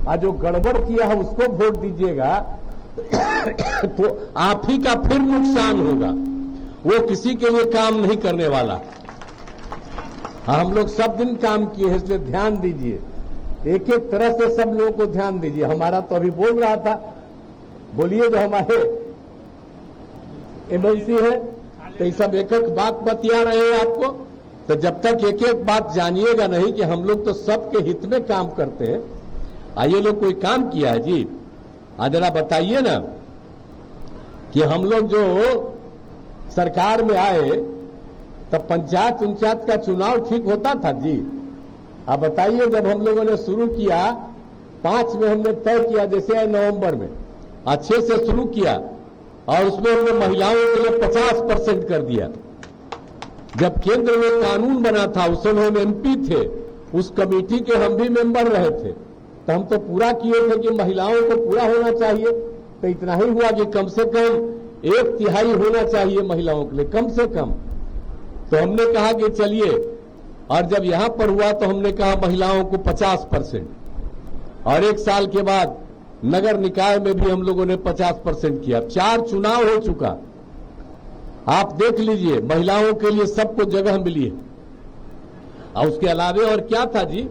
और जो गड़बड़ किया है उसको वोट दीजिएगा तो आप ही का फिर नुकसान होगा। वो किसी के लिए काम नहीं करने वाला। हम लोग सब दिन काम किए हैं, इसलिए ध्यान दीजिए, एक एक तरह से सब लोगों को ध्यान दीजिए। हमारा तो अभी बोल रहा था, बोलिए जो हमारे एमएलसी है तो ये सब एक एक बात बतिया रहे हैं आपको। तो जब तक एक एक बात जानिएगा नहीं कि हम लोग तो सबके हित में काम करते हैं। आइए लोग कोई काम किया है जी, आज जरा बताइए ना कि हम लोग जो सरकार में आए तब पंचायत उंचायत का चुनाव ठीक होता था जी। आप बताइए, जब हम लोगों ने शुरू किया 5 में हमने तय किया, जैसे नवंबर में अच्छे से शुरू किया और उसमें हमने महिलाओं के लिए 50% कर दिया। जब केंद्र में कानून बना था उस समय हम एमपी थे, उस कमेटी के हम भी मेंबर रहे थे, तो हम तो पूरा किए थे कि महिलाओं को पूरा होना चाहिए। तो इतना ही हुआ कि कम से कम 1/3 होना चाहिए महिलाओं के लिए, कम से कम। तो हमने कहा कि चलिए, और जब यहां पर हुआ तो हमने कहा महिलाओं को 50%, और 1 साल के बाद नगर निकाय में भी हम लोगों ने 50% किया। 4 चुनाव हो चुका, आप देख लीजिए, महिलाओं के लिए सबको जगह मिली है। और उसके अलावे और क्या था जी,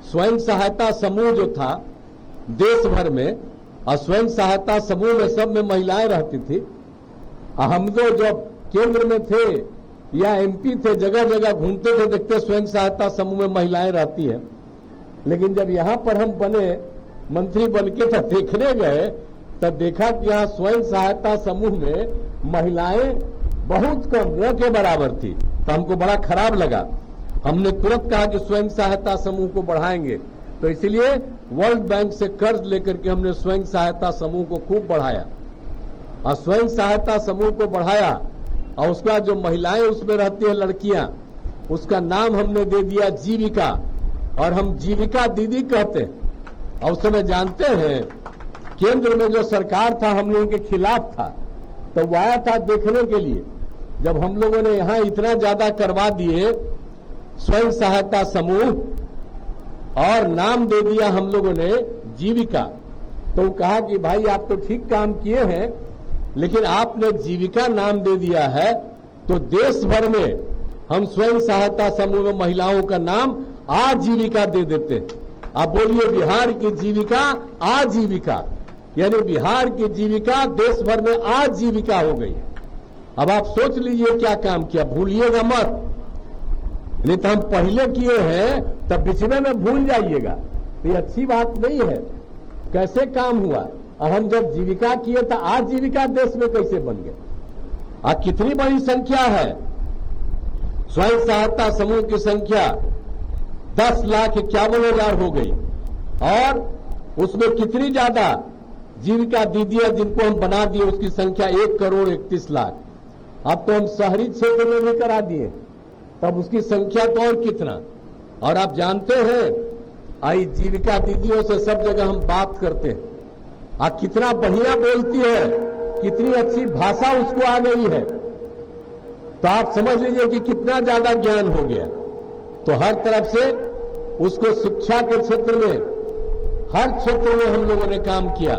स्वयं सहायता समूह जो था देश भर में, और स्वयं सहायता समूह में सब में महिलाएं रहती थी। हम तो जब केंद्र में थे या एमपी थे, जगह जगह घूमते थे, देखते स्वयं सहायता समूह में महिलाएं रहती है। लेकिन जब यहां पर हम बने, मंत्री बनके तब देखने गए, तब देखा कि यहाँ स्वयं सहायता समूह में महिलाएं बहुत कम, न के बराबर थी। तो हमको बड़ा खराब लगा। हमने तुरंत कहा कि स्वयं सहायता समूह को बढ़ाएंगे। तो इसलिए वर्ल्ड बैंक से कर्ज लेकर के हमने स्वयं सहायता समूह को खूब बढ़ाया, और स्वयं सहायता समूह को बढ़ाया, और उसके बाद जो महिलाएं उसमें रहती है, लड़कियां, उसका नाम हमने दे दिया जीविका, और हम जीविका दीदी कहते हैं। और उस समय जानते हैं केंद्र में जो सरकार था हम लोगों के खिलाफ था, तो वो आया था देखने के लिए। जब हम लोगों ने यहां इतना ज्यादा करवा दिए स्वयं सहायता समूह और नाम दे दिया हम लोगों ने जीविका, तो वो कहा कि भाई आप तो ठीक काम किए हैं, लेकिन आपने जीविका नाम दे दिया है तो देश भर में हम स्वयं सहायता समूह में महिलाओं का नाम आजीविका दे देते। आप बोलिए, बिहार की जीविका आजीविका, यानी बिहार की जीविका देश भर में आजीविका हो गई। अब आप सोच लीजिए क्या काम किया, भूलिएगा मत, नहीं तो हम पहले किए हैं तब पिछले में भूल जाइएगा, ये अच्छी बात नहीं है। कैसे काम हुआ, और हम जब जीविका किए तो आजीविका देश में कैसे बन गए। और कितनी बड़ी संख्या है, स्वयं सहायता समूह की संख्या 10,51,000 हो गई, और उसमें कितनी ज्यादा जीविका दीदियां जिनको हम बना दिए उसकी संख्या 1,31,00,000। अब तो हम शहरी क्षेत्र में भी करा दिए, तब उसकी संख्या तो और कितना। और आप जानते हैं, आई जीविका दीदियों से सब जगह हम बात करते हैं, कितना बढ़िया बोलती है, कितनी अच्छी भाषा उसको आ गई है, तो आप समझ लीजिए कि कितना ज्यादा ज्ञान हो गया। तो हर तरफ से उसको शिक्षा के क्षेत्र में, हर क्षेत्र में हम लोगों ने काम किया।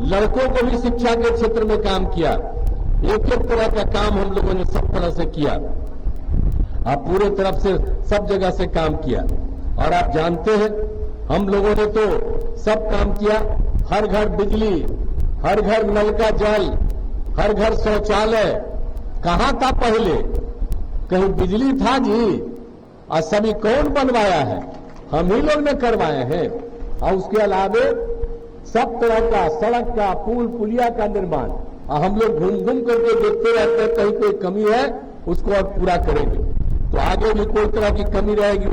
लड़कों को भी शिक्षा के क्षेत्र में काम किया, एक एक तरह का काम हम लोगों ने सब तरह से किया, आप पूरे तरफ से सब जगह से काम किया। और आप जानते हैं हम लोगों ने तो सब काम किया, हर घर बिजली, हर घर नल का जल, हर घर शौचालय। कहां था पहले, कहीं बिजली था जी, और सभी कौन बनवाया है, हम ही लोग ने करवाए हैं। और उसके अलावे सब तरह का सड़क का, पुल पुलिया का निर्माण, और हम लोग घूम घूम करके देखते रहते हैं, कहीं कोई कमी है उसको और पूरा करेंगे। तो आगे भी कोई तरह की कमी रहेगी